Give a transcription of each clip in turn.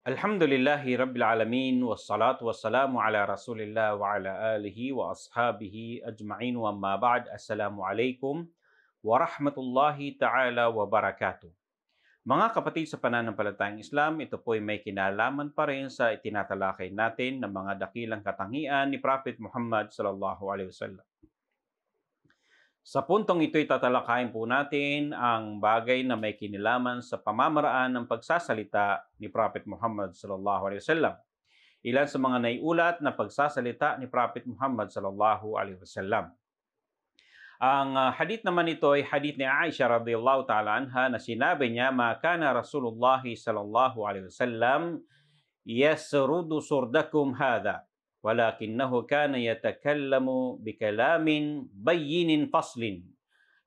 Alhamdulillahi Rabbil Alamin wassalatu wassalamu ala Rasulillah wa ala alihi wa ashabihi ajma'in wa amma ba'd. Assalamualaikum wa rahmatullahi ta'ala wa barakatuh. Mga kapatid sa pananampalatayang Islam, ito po ay may kinalaman pa rin sa itinatalakay natin ng mga dakilang katangian ni Prophet Muhammad sallallahu alaihi wasallam. Sa puntong ito'y tatalakayin po natin ang bagay na may kinalaman sa pamamaraan ng pagsasalita ni Prophet Muhammad sallallahu alaihi wasallam. Ilan sa mga naiulat na pagsasalita ni Prophet Muhammad sallallahu alaihi wasallam. Ang hadith naman ito ay hadith ni Aisha radhiyallahu ta'ala anha na sinabi niya, "Makana Rasulullah sallallahu alaihi wasallam yasrudu surdakum hadha. Walakinnahu kana yatakallamu bikalamin bayyinin faslin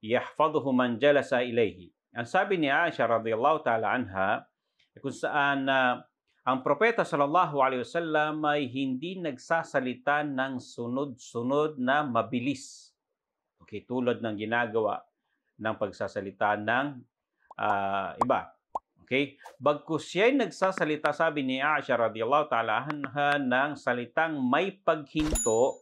yahfazuhu man jalasa ilayhi." Ang sabi ni Aisha radhiyallahu ta'ala anha kung saan ang propeta sallallahu alaihi wasallam ay hindi nagsasalita ng sunod-sunod na mabilis. Okay, tulad ng ginagawa ng pagsasalita ng iba. Okay? Bagkus siya'y nagsasalita, sabi ni Aisha radhiyallahu ta'ala anha, ng salitang may paghinto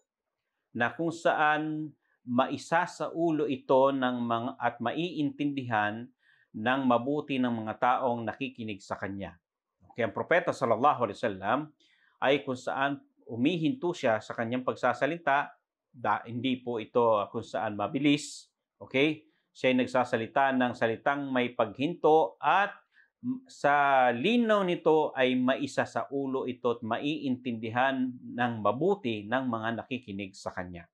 na kung saan maisa sa ulo ito ng mga at maiintindihan ng mabuti ng mga taong nakikinig sa kanya. Okay, ang propeta sallallahu alaihi wasallam ay kung saan umihinto siya sa kanyang pagsasalita, hindi po ito kung saan mabilis. Okay? Siya'y nagsasalita ng salitang may paghinto at sa linaw nito ay maisa sa ulo ito at maiintindihan ng mabuti ng mga nakikinig sa kanya.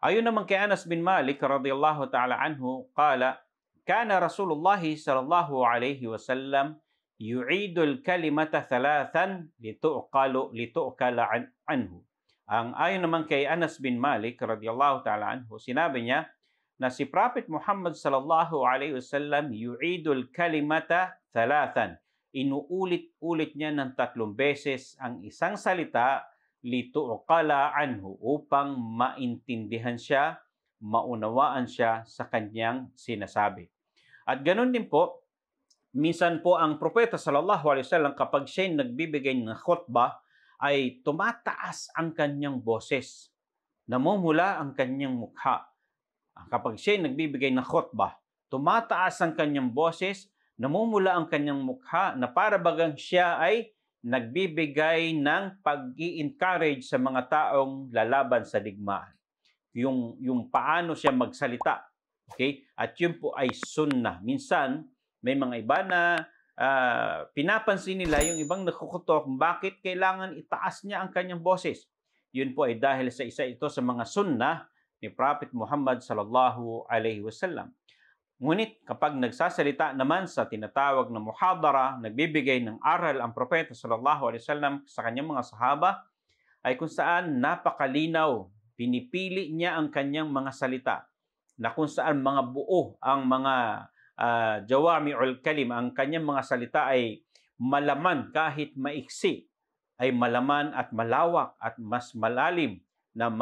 Ayon naman kay Anas bin Malik radhiyallahu ta'ala anhu, qala, kana Rasulullah sallallahu alaihi wasallam yu'idul kalimata thalathan litu'kala anhu. Ang ayon naman kay Anas bin Malik radhiyallahu ta'ala anhu, sinabi niya na si Prophet Muhammad sallallahu alaihi wasallam yu'idul kalimata thalathan. Inuulit-ulit niya ng 3 beses ang isang salita litu'kala anhu, upang maintindihan siya, maunawaan siya sa kanyang sinasabi. At ganoon din po, minsan po ang propeta sallallahu alaihi wasallam kapag siya'y nagbibigay ng khutbah ay tumataas ang kanyang boses, namumula ang kanyang mukha. Kapag siya'y nagbibigay ng khutbah, tumataas ang kanyang boses, namumula ang kanyang mukha, na para bagang siya ay nagbibigay ng pag-i-encourage sa mga taong lalaban sa digmaan. Yung paano siya magsalita. Okay? At yun po ay sunnah. Minsan, may mga iba na pinapansin nila yung ibang nakukutok, bakit kailangan itaas niya ang kanyang boses. Yun po ay dahil sa isa ito sa mga sunnah ni Prophet Muhammad sallallahu alaihi wasallam. Ngunit kapag nagsasalita naman sa tinatawag na muhadara, nagbibigay ng aral ang propeta sallallahu alaihi wasallam sa kanyang mga sahaba, ay kung saan napakalinaw, pinipili niya ang kanyang mga salita na kung saan mga buo ang mga jawami'ul kalim, ang kanyang mga salita ay malaman kahit maiksi, ay malaman at malawak at mas malalim na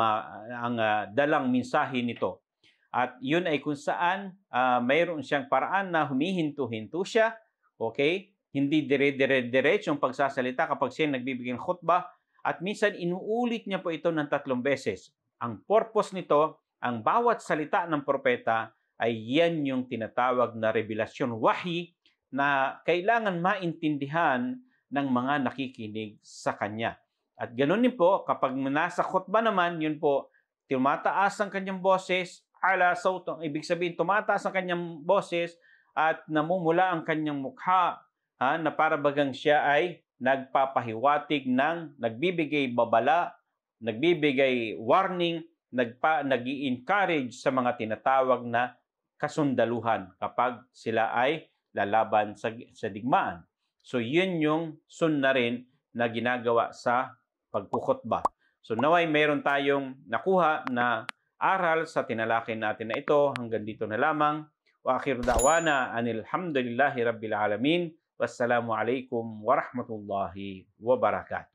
ang dalang mensahe nito. At yun ay kung saan mayroon siyang paraan na humihinto-hinto siya, okay? Hindi dire-diretso yung pagsasalita kapag siya nagbibigay ng khutbah, at minsan inuulit niya po ito ng 3 beses. Ang purpose nito, ang bawat salita ng propeta ay yan yung tinatawag na revelasyon, wahi, na kailangan maintindihan ng mga nakikinig sa kanya. At ganoon din po, kapag nasa khutbah naman, yun po, tumataas ang kanyang boses, ala sautong, ibig sabihin, tumataas ang kanyang boses at namumula ang kanyang mukha, na para bagang siya ay nagpapahiwatig ng, nagbibigay babala, nagbibigay warning, nag-i-encourage sa mga tinatawag na kasundaluhan kapag sila ay lalaban sa digmaan. So yun yung sunna rin na ginagawa sa pagkukhutbah. So naway mayroon tayong nakuha na aral sa tinalakay natin na ito. Hanggang dito na lamang. Wa akhiru da'wana anil hamdulillahi rabbil alamin. Wassalamu alaikum warahmatullahi wabarakatuh.